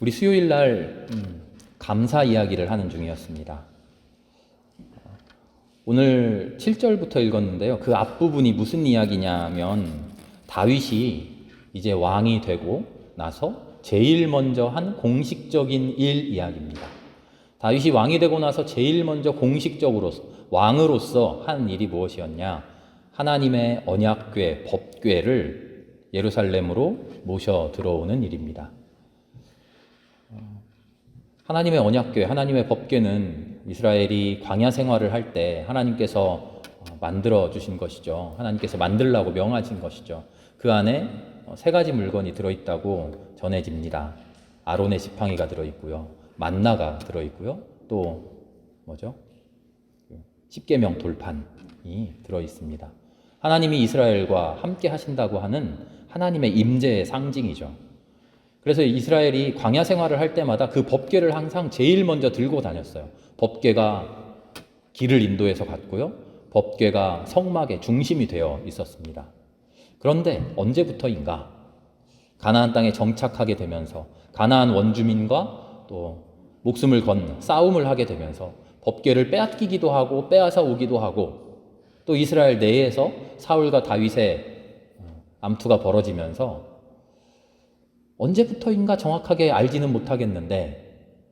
우리 수요일 날 감사 이야기를 하는 중이었습니다. 오늘 7절부터 읽었는데요. 그 앞부분이 무슨 이야기냐면 다윗이 이제 왕이 되고 나서 제일 먼저 한 공식적인 일 이야기입니다. 다윗이 왕이 되고 나서 제일 먼저 공식적으로 왕으로서 한 일이 무엇이었냐? 하나님의 언약궤, 법궤를 예루살렘으로 모셔 들어오는 일입니다. 하나님의 언약궤, 하나님의 법궤는 이스라엘이 광야 생활을 할 때 하나님께서 만들어 주신 것이죠. 하나님께서 만들라고 명하신 것이죠. 그 안에 세 가지 물건이 들어있다고 전해집니다. 아론의 지팡이가 들어있고요. 만나가 들어있고요. 또 뭐죠? 십계명 돌판이 들어있습니다. 하나님이 이스라엘과 함께 하신다고 하는 하나님의 임재의 상징이죠. 그래서 이스라엘이 광야 생활을 할 때마다 그 법궤를 항상 제일 먼저 들고 다녔어요. 법궤가 길을 인도해서 갔고요. 법궤가 성막의 중심이 되어 있었습니다. 그런데 언제부터인가 가나안 땅에 정착하게 되면서 가나안 원주민과 또 목숨을 건 싸움을 하게 되면서 법궤를 빼앗기기도 하고 빼앗아 오기도 하고 또 이스라엘 내에서 사울과 다윗의 암투가 벌어지면서 언제부터인가 정확하게 알지는 못하겠는데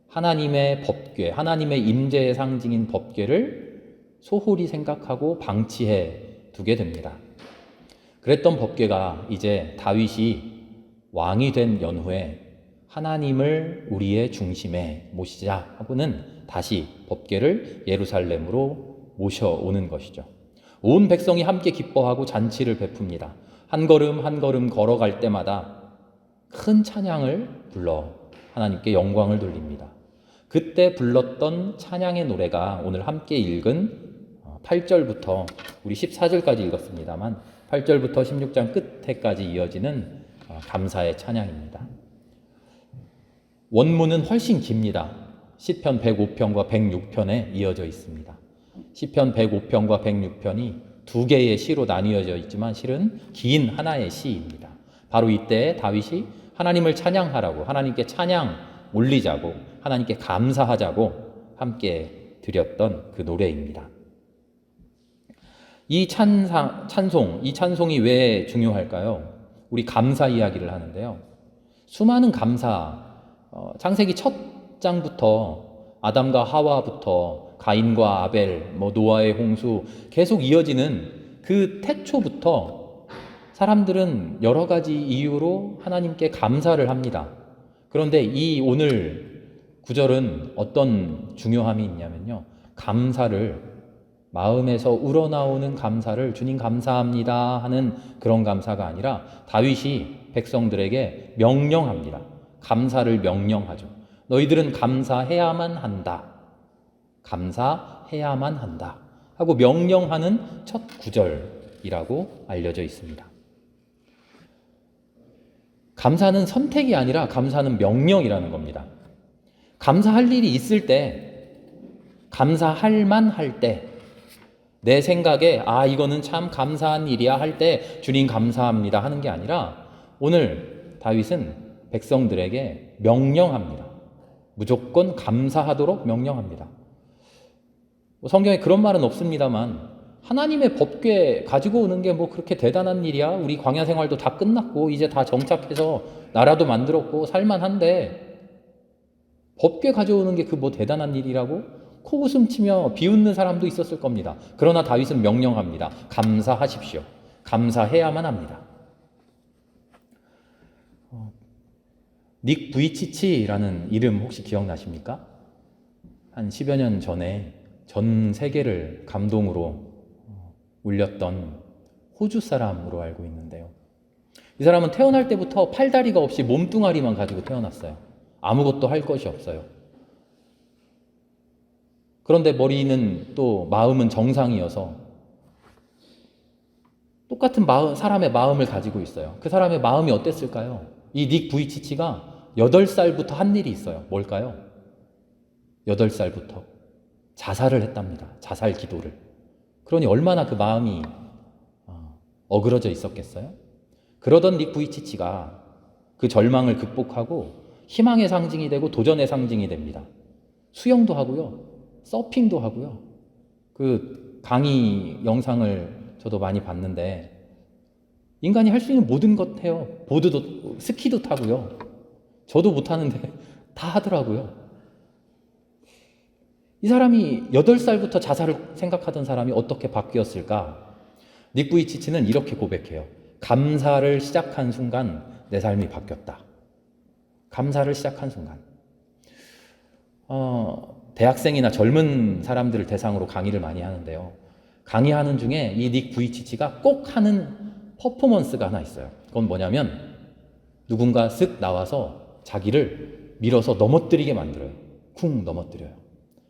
하나님의 법궤, 하나님의 임재의 상징인 법궤를 소홀히 생각하고 방치해 두게 됩니다. 그랬던 법궤가 이제 다윗이 왕이 된 연후에 하나님을 우리의 중심에 모시자 하고는 다시 법궤를 예루살렘으로 모셔오는 것이죠. 온 백성이 함께 기뻐하고 잔치를 베풉니다. 한 걸음 한 걸음 걸어갈 때마다 큰 찬양을 불러 하나님께 영광을 돌립니다. 그때 불렀던 찬양의 노래가 오늘 함께 읽은 8절부터 우리 14절까지 읽었습니다만 8절부터 16장 끝에까지 이어지는 감사의 찬양입니다. 원문은 훨씬 깁니다. 시편 105편과 106편에 이어져 있습니다. 시편 105편과 106편이 두 개의 시로 나뉘어져 있지만 실은 긴 하나의 시입니다. 바로 이때 다윗이 하나님을 찬양하라고, 하나님께 찬양 올리자고, 하나님께 감사하자고 함께 드렸던 그 노래입니다. 이 찬송, 이 찬송이 왜 중요할까요? 우리 감사 이야기를 하는데요. 수많은 감사, 창세기 첫 장부터 아담과 하와부터 가인과 아벨, 노아의 홍수 계속 이어지는 그 태초부터 사람들은 여러 가지 이유로 하나님께 감사를 합니다. 그런데 이 오늘 구절은 어떤 중요함이 있냐면요. 감사를 마음에서 우러나오는 감사를 주님 감사합니다 하는 그런 감사가 아니라 다윗이 백성들에게 명령합니다. 감사를 명령하죠. 너희들은 감사해야만 한다. 감사해야만 한다 하고 명령하는 첫 구절이라고 알려져 있습니다. 감사는 선택이 아니라 감사는 명령이라는 겁니다. 감사할 일이 있을 때, 감사할 만할 때, 내 생각에 이거는 참 감사한 일이야 할 때 주님 감사합니다 하는 게 아니라 오늘 다윗은 백성들에게 명령합니다. 무조건 감사하도록 명령합니다. 성경에 그런 말은 없습니다만 하나님의 법궤 가지고 오는 게 뭐 그렇게 대단한 일이야? 우리 광야 생활도 다 끝났고 이제 다 정착해서 나라도 만들었고 살만한데 법궤 가져오는 게 그 뭐 대단한 일이라고? 코웃음 치며 비웃는 사람도 있었을 겁니다. 그러나 다윗은 명령합니다. 감사하십시오. 감사해야만 합니다. 닉 부이치치라는 이름 혹시 기억나십니까? 한 10여 년 전에 전 세계를 감동으로 울렸던 호주 사람으로 알고 있는데요. 이 사람은 태어날 때부터 팔다리가 없이 몸뚱아리만 가지고 태어났어요. 아무것도 할 것이 없어요. 그런데 머리는 또 마음은 정상이어서 똑같은 사람의 마음을 가지고 있어요. 그 사람의 마음이 어땠을까요? 이 닉 부이치치가 8살부터 한 일이 있어요. 뭘까요? 8살부터 자살을 했답니다. 자살 기도를. 그러니 얼마나 그 마음이 어그러져 있었겠어요? 그러던 닉 부이치치가 그 절망을 극복하고 희망의 상징이 되고 도전의 상징이 됩니다. 수영도 하고요. 서핑도 하고요. 그 강의 영상을 저도 많이 봤는데 인간이 할 수 있는 모든 것 해요. 보드도 스키도 타고요. 저도 못하는데 다 하더라고요. 이 사람이 8살부터 자살을 생각하던 사람이 어떻게 바뀌었을까? 닉 부이치치는 이렇게 고백해요. 감사를 시작한 순간 내 삶이 바뀌었다. 감사를 시작한 순간. 대학생이나 젊은 사람들을 대상으로 강의를 많이 하는데요. 강의하는 중에 이 닉 부이치치가 꼭 하는 퍼포먼스가 하나 있어요. 그건 뭐냐면 누군가 쓱 나와서 자기를 밀어서 넘어뜨리게 만들어요. 쿵 넘어뜨려요.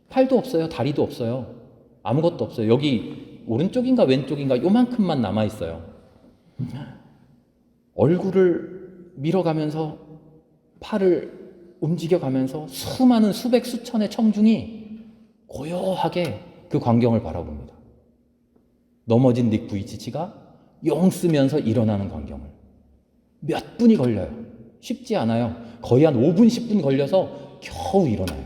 팔도 없어요. 다리도 없어요. 아무것도 없어요. 여기 오른쪽인가 왼쪽인가 요만큼만 남아있어요. 얼굴을 밀어가면서 팔을 움직여가면서 수많은 수백 수천의 청중이 고요하게 그 광경을 바라봅니다. 넘어진 닉 부이치치가 용 쓰면서 일어나는 광경을 몇 분이 걸려요. 쉽지 않아요. 거의 한 5분, 10분 걸려서 겨우 일어나요.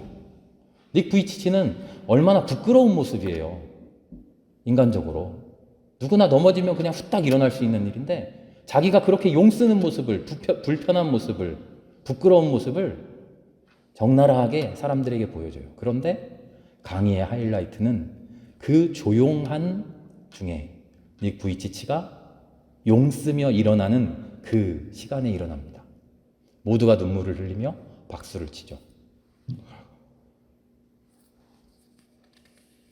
닉 부이치치는 얼마나 부끄러운 모습이에요. 인간적으로. 누구나 넘어지면 그냥 후딱 일어날 수 있는 일인데 자기가 그렇게 용 쓰는 모습을, 불편한 모습을, 부끄러운 모습을 적나라하게 사람들에게 보여줘요. 그런데 강의의 하이라이트는 그 조용한 중에 닉 부이치치가 용 쓰며 일어나는 그 시간에 일어납니다. 모두가 눈물을 흘리며 박수를 치죠.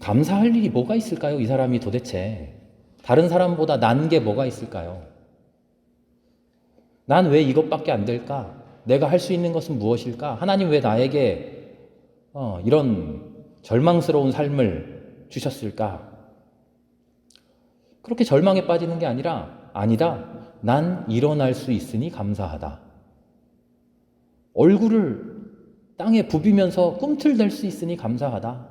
감사할 일이 뭐가 있을까요? 이 사람이 도대체 다른 사람보다 난 게 뭐가 있을까요? 난 왜 이것밖에 안 될까? 내가 할 수 있는 것은 무엇일까? 하나님 왜 나에게 이런 절망스러운 삶을 주셨을까? 그렇게 절망에 빠지는 게 아니다. 난 일어날 수 있으니 감사하다. 얼굴을 땅에 부비면서 꿈틀댈 수 있으니 감사하다.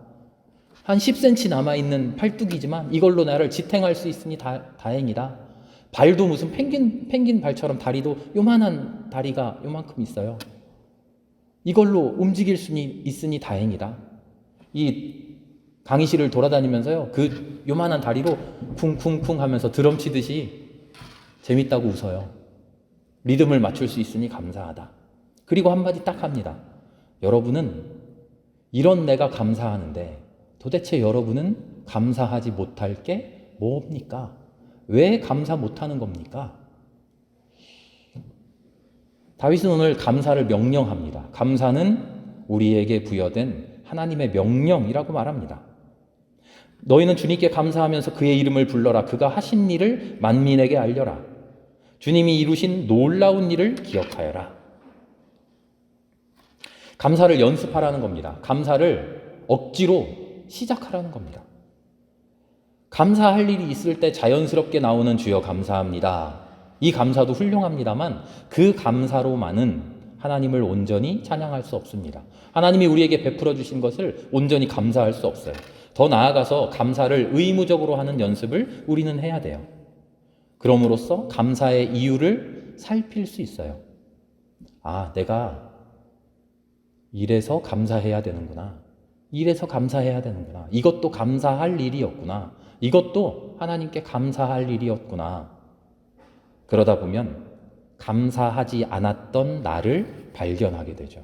한 10cm 남아있는 팔뚝이지만 이걸로 나를 지탱할 수 있으니 다행이다. 발도 무슨 펭귄 발처럼 다리도 요만한 다리가 요만큼 있어요. 이걸로 움직일 수 있으니 다행이다. 이 강의실을 돌아다니면서요. 그 요만한 다리로 쿵쿵쿵 하면서 드럼 치듯이 재밌다고 웃어요. 리듬을 맞출 수 있으니 감사하다. 그리고 한마디 딱 합니다. 여러분은 이런 내가 감사하는데 도대체 여러분은 감사하지 못할 게 뭡니까? 왜 감사 못하는 겁니까? 다윗은 오늘 감사를 명령합니다. 감사는 우리에게 부여된 하나님의 명령이라고 말합니다. 너희는 주님께 감사하면서 그의 이름을 불러라. 그가 하신 일을 만민에게 알려라. 주님이 이루신 놀라운 일을 기억하여라. 감사를 연습하라는 겁니다. 감사를 억지로 시작하라는 겁니다. 감사할 일이 있을 때 자연스럽게 나오는 주여 감사합니다. 이 감사도 훌륭합니다만 그 감사로만은 하나님을 온전히 찬양할 수 없습니다. 하나님이 우리에게 베풀어 주신 것을 온전히 감사할 수 없어요. 더 나아가서 감사를 의무적으로 하는 연습을 우리는 해야 돼요. 그럼으로써 감사의 이유를 살필 수 있어요. 내가 이래서 감사해야 되는구나. 이래서 감사해야 되는구나. 이것도 감사할 일이었구나. 이것도 하나님께 감사할 일이었구나. 그러다 보면 감사하지 않았던 나를 발견하게 되죠.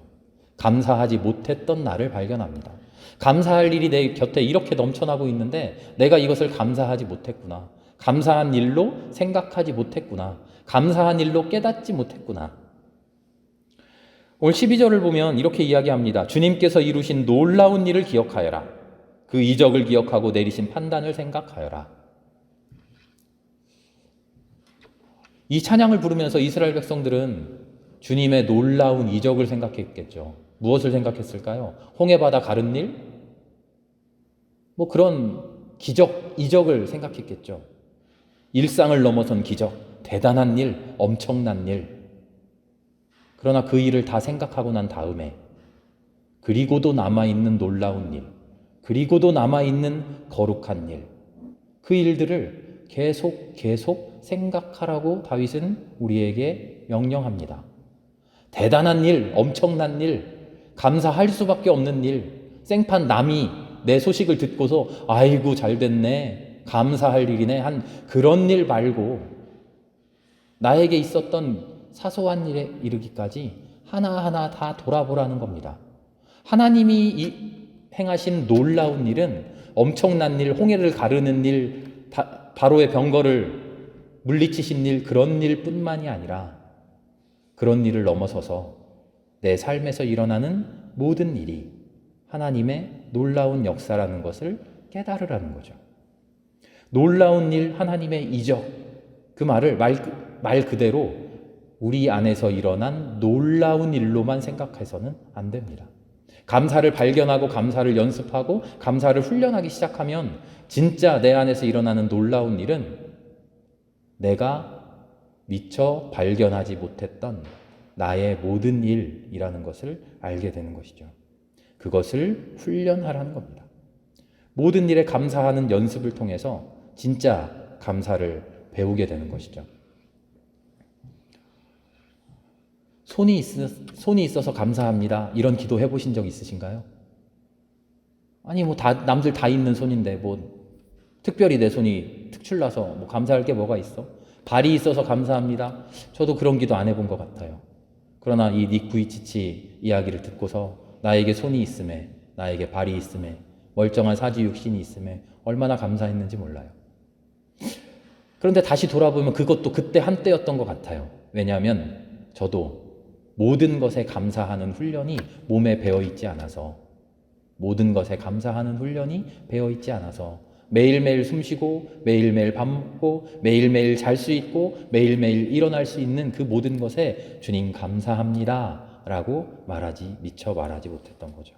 감사하지 못했던 나를 발견합니다. 감사할 일이 내 곁에 이렇게 넘쳐나고 있는데 내가 이것을 감사하지 못했구나. 감사한 일로 생각하지 못했구나. 감사한 일로 깨닫지 못했구나. 오늘 12절을 보면 이렇게 이야기합니다. 주님께서 이루신 놀라운 일을 기억하여라. 그 이적을 기억하고 내리신 판단을 생각하여라. 이 찬양을 부르면서 이스라엘 백성들은 주님의 놀라운 이적을 생각했겠죠. 무엇을 생각했을까요? 홍해바다 가른 일? 그런 기적, 이적을 생각했겠죠. 일상을 넘어선 기적, 대단한 일, 엄청난 일. 그러나 그 일을 다 생각하고 난 다음에 그리고도 남아있는 놀라운 일, 그리고도 남아있는 거룩한 일, 그 일들을 계속 생각하라고 다윗은 우리에게 명령합니다. 대단한 일, 엄청난 일, 감사할 수밖에 없는 일, 생판 남이 내 소식을 듣고서 아이고 잘 됐네, 감사할 일이네 한 그런 일 말고 나에게 있었던 사소한 일에 이르기까지 하나하나 다 돌아보라는 겁니다. 하나님이 행하신 놀라운 일은 엄청난 일, 홍해를 가르는 일, 바로의 병거를 물리치신 일, 그런 일뿐만이 아니라 그런 일을 넘어서서 내 삶에서 일어나는 모든 일이 하나님의 놀라운 역사라는 것을 깨달으라는 거죠. 놀라운 일, 하나님의 이적, 그 말을 말 그대로 우리 안에서 일어난 놀라운 일로만 생각해서는 안 됩니다. 감사를 발견하고 감사를 연습하고 감사를 훈련하기 시작하면 진짜 내 안에서 일어나는 놀라운 일은 내가 미처 발견하지 못했던 나의 모든 일이라는 것을 알게 되는 것이죠. 그것을 훈련하라는 겁니다. 모든 일에 감사하는 연습을 통해서 진짜 감사를 배우게 되는 것이죠. 손이 있어서 감사합니다. 이런 기도 해보신 적 있으신가요? 아니 남들 다 있는 손인데 특별히 내 손이 특출나서 감사할 게 뭐가 있어? 발이 있어서 감사합니다. 저도 그런 기도 안 해본 것 같아요. 그러나 이 닉 부이치치 이야기를 듣고서 나에게 손이 있음에, 나에게 발이 있음에, 멀쩡한 사지육신이 있음에 얼마나 감사했는지 몰라요. 그런데 다시 돌아보면 그것도 그때 한때였던 것 같아요. 왜냐하면 저도 모든 것에 감사하는 훈련이 몸에 배어있지 않아서, 모든 것에 감사하는 훈련이 배어있지 않아서 매일매일 숨쉬고 매일매일 밥 먹고 매일매일 잘 수 있고 매일매일 일어날 수 있는 그 모든 것에 주님 감사합니다 라고 미처 말하지 못했던 거죠.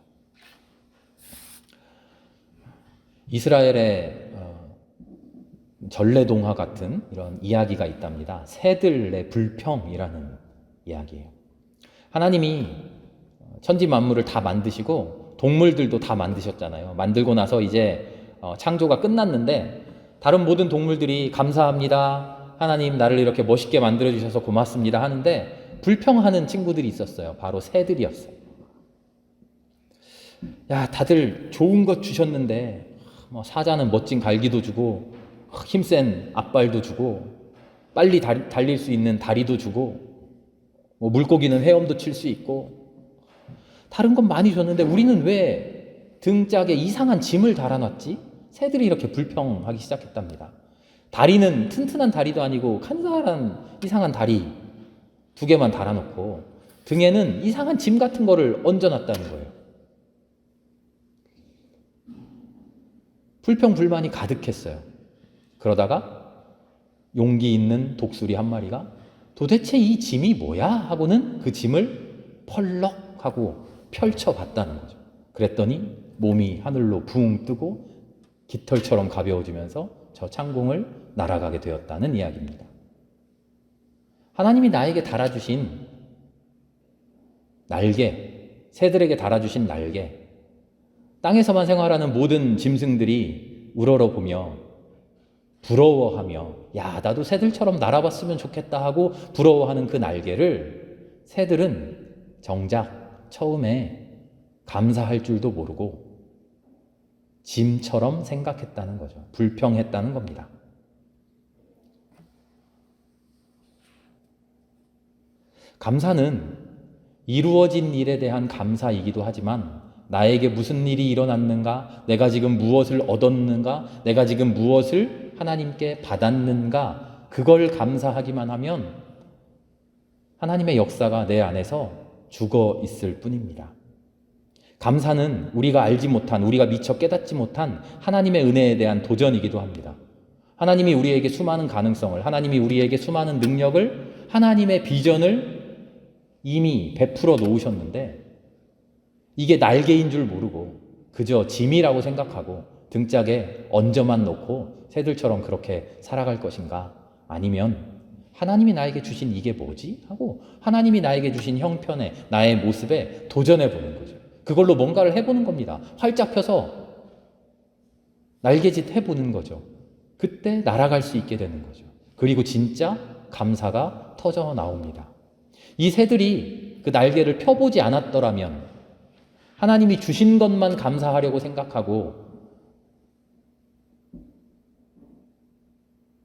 이스라엘의 전래동화 같은 이런 이야기가 있답니다. 새들의 불평이라는 이야기예요. 하나님이 천지 만물을 다 만드시고 동물들도 다 만드셨잖아요. 만들고 나서 이제 창조가 끝났는데 다른 모든 동물들이 감사합니다. 하나님 나를 이렇게 멋있게 만들어주셔서 고맙습니다 하는데 불평하는 친구들이 있었어요. 바로 새들이었어요. 야, 다들 좋은 것 주셨는데 사자는 멋진 갈기도 주고 힘센 앞발도 주고 빨리 달릴 수 있는 다리도 주고 물고기는 헤엄도 칠 수 있고 다른 건 많이 줬는데 우리는 왜 등짝에 이상한 짐을 달아놨지? 새들이 이렇게 불평하기 시작했답니다. 다리는 튼튼한 다리도 아니고 간사한 이상한 다리 2개만 달아놓고 등에는 이상한 짐 같은 거를 얹어놨다는 거예요. 불평 불만이 가득했어요. 그러다가 용기 있는 독수리 한 마리가 도대체 이 짐이 뭐야? 하고는 그 짐을 펄럭 하고 펼쳐봤다는 거죠. 그랬더니 몸이 하늘로 붕 뜨고 깃털처럼 가벼워지면서 저 창공을 날아가게 되었다는 이야기입니다. 하나님이 나에게 달아주신 날개, 새들에게 달아주신 날개, 땅에서만 생활하는 모든 짐승들이 우러러보며 부러워하며 야, 나도 새들처럼 날아봤으면 좋겠다 하고 부러워하는 그 날개를 새들은 정작 처음에 감사할 줄도 모르고 짐처럼 생각했다는 거죠. 불평했다는 겁니다. 감사는 이루어진 일에 대한 감사이기도 하지만 나에게 무슨 일이 일어났는가, 내가 지금 무엇을 얻었는가, 내가 지금 무엇을 하나님께 받았는가, 그걸 감사하기만 하면 하나님의 역사가 내 안에서 죽어 있을 뿐입니다. 감사는 우리가 알지 못한, 우리가 미처 깨닫지 못한 하나님의 은혜에 대한 도전이기도 합니다. 하나님이 우리에게 수많은 가능성을, 하나님이 우리에게 수많은 능력을, 하나님의 비전을 이미 베풀어 놓으셨는데 이게 날개인 줄 모르고 그저 짐이라고 생각하고 등짝에 얹어만 놓고 새들처럼 그렇게 살아갈 것인가? 아니면 하나님이 나에게 주신 이게 뭐지? 하고 하나님이 나에게 주신 형편에, 나의 모습에 도전해 보는 거죠. 그걸로 뭔가를 해보는 겁니다. 활짝 펴서 날개짓 해보는 거죠. 그때 날아갈 수 있게 되는 거죠. 그리고 진짜 감사가 터져 나옵니다. 이 새들이 그 날개를 펴보지 않았더라면 하나님이 주신 것만 감사하려고 생각하고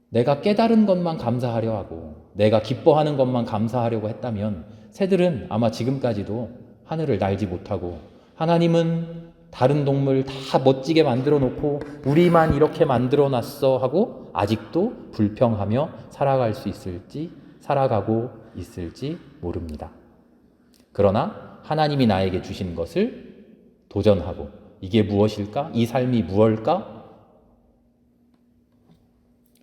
내가 깨달은 것만 감사하려 하고 내가 기뻐하는 것만 감사하려고 했다면 새들은 아마 지금까지도 하늘을 날지 못하고 하나님은 다른 동물 다 멋지게 만들어 놓고 우리만 이렇게 만들어 놨어 하고 아직도 불평하며 살아가고 있을지 모릅니다. 그러나 하나님이 나에게 주신 것을 도전하고 이게 무엇일까? 이 삶이 무엇일까?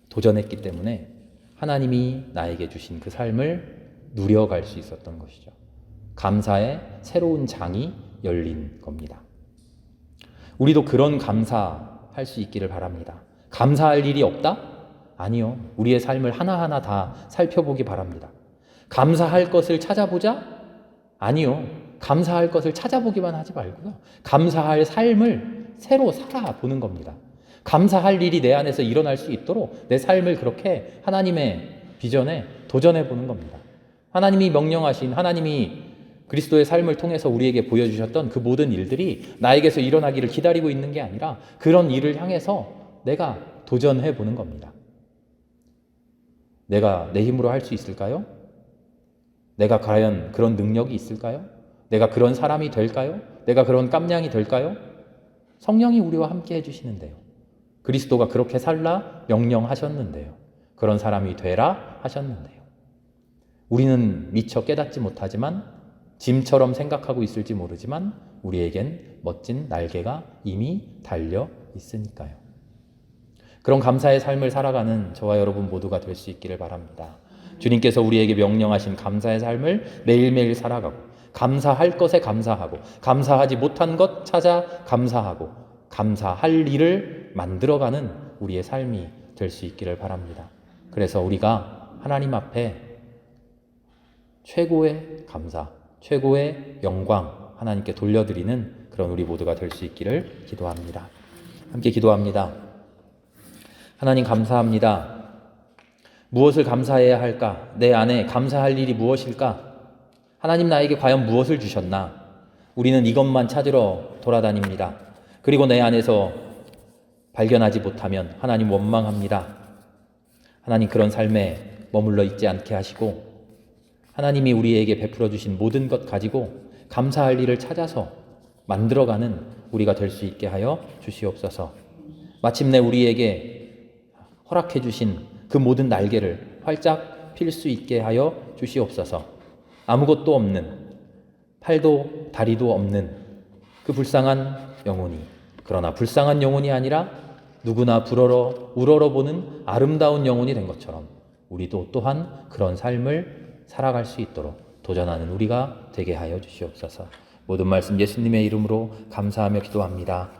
도전했기 때문에 하나님이 나에게 주신 그 삶을 누려갈 수 있었던 것이죠. 감사의 새로운 장이 열린 겁니다. 우리도 그런 감사할 수 있기를 바랍니다. 감사할 일이 없다? 아니요. 우리의 삶을 하나하나 다 살펴보기 바랍니다. 감사할 것을 찾아보자? 아니요. 감사할 것을 찾아보기만 하지 말고요. 감사할 삶을 새로 살아보는 겁니다. 감사할 일이 내 안에서 일어날 수 있도록 내 삶을 그렇게 하나님의 비전에 도전해 보는 겁니다. 하나님이 명령하신, 하나님이 그리스도의 삶을 통해서 우리에게 보여주셨던 그 모든 일들이 나에게서 일어나기를 기다리고 있는 게 아니라 그런 일을 향해서 내가 도전해 보는 겁니다. 내가 내 힘으로 할 수 있을까요? 내가 과연 그런 능력이 있을까요? 내가 그런 사람이 될까요? 내가 그런 깜냥이 될까요? 성령이 우리와 함께 해주시는데요. 그리스도가 그렇게 살라 명령하셨는데요. 그런 사람이 되라 하셨는데요. 우리는 미처 깨닫지 못하지만 짐처럼 생각하고 있을지 모르지만 우리에겐 멋진 날개가 이미 달려 있으니까요. 그런 감사의 삶을 살아가는 저와 여러분 모두가 될 수 있기를 바랍니다. 주님께서 우리에게 명령하신 감사의 삶을 매일매일 살아가고 감사할 것에 감사하고 감사하지 못한 것 찾아 감사하고 감사할 일을 만들어가는 우리의 삶이 될 수 있기를 바랍니다. 그래서 우리가 하나님 앞에 최고의 감사, 최고의 영광 하나님께 돌려드리는 그런 우리 모두가 될 수 있기를 기도합니다. 함께 기도합니다. 하나님 감사합니다. 무엇을 감사해야 할까? 내 안에 감사할 일이 무엇일까? 하나님 나에게 과연 무엇을 주셨나? 우리는 이것만 찾으러 돌아다닙니다. 그리고 내 안에서 발견하지 못하면 하나님 원망합니다. 하나님 그런 삶에 머물러 있지 않게 하시고 하나님이 우리에게 베풀어 주신 모든 것 가지고 감사할 일을 찾아서 만들어가는 우리가 될 수 있게 하여 주시옵소서. 마침내 우리에게 허락해 주신 그 모든 날개를 활짝 필 수 있게 하여 주시옵소서. 아무것도 없는, 팔도 다리도 없는 그 불쌍한 영혼이, 그러나 불쌍한 영혼이 아니라 누구나 우러러보는 아름다운 영혼이 된 것처럼 우리도 또한 그런 삶을 살아갈 수 있도록 도전하는 우리가 되게 하여 주시옵소서. 모든 말씀 예수님의 이름으로 감사하며 기도합니다.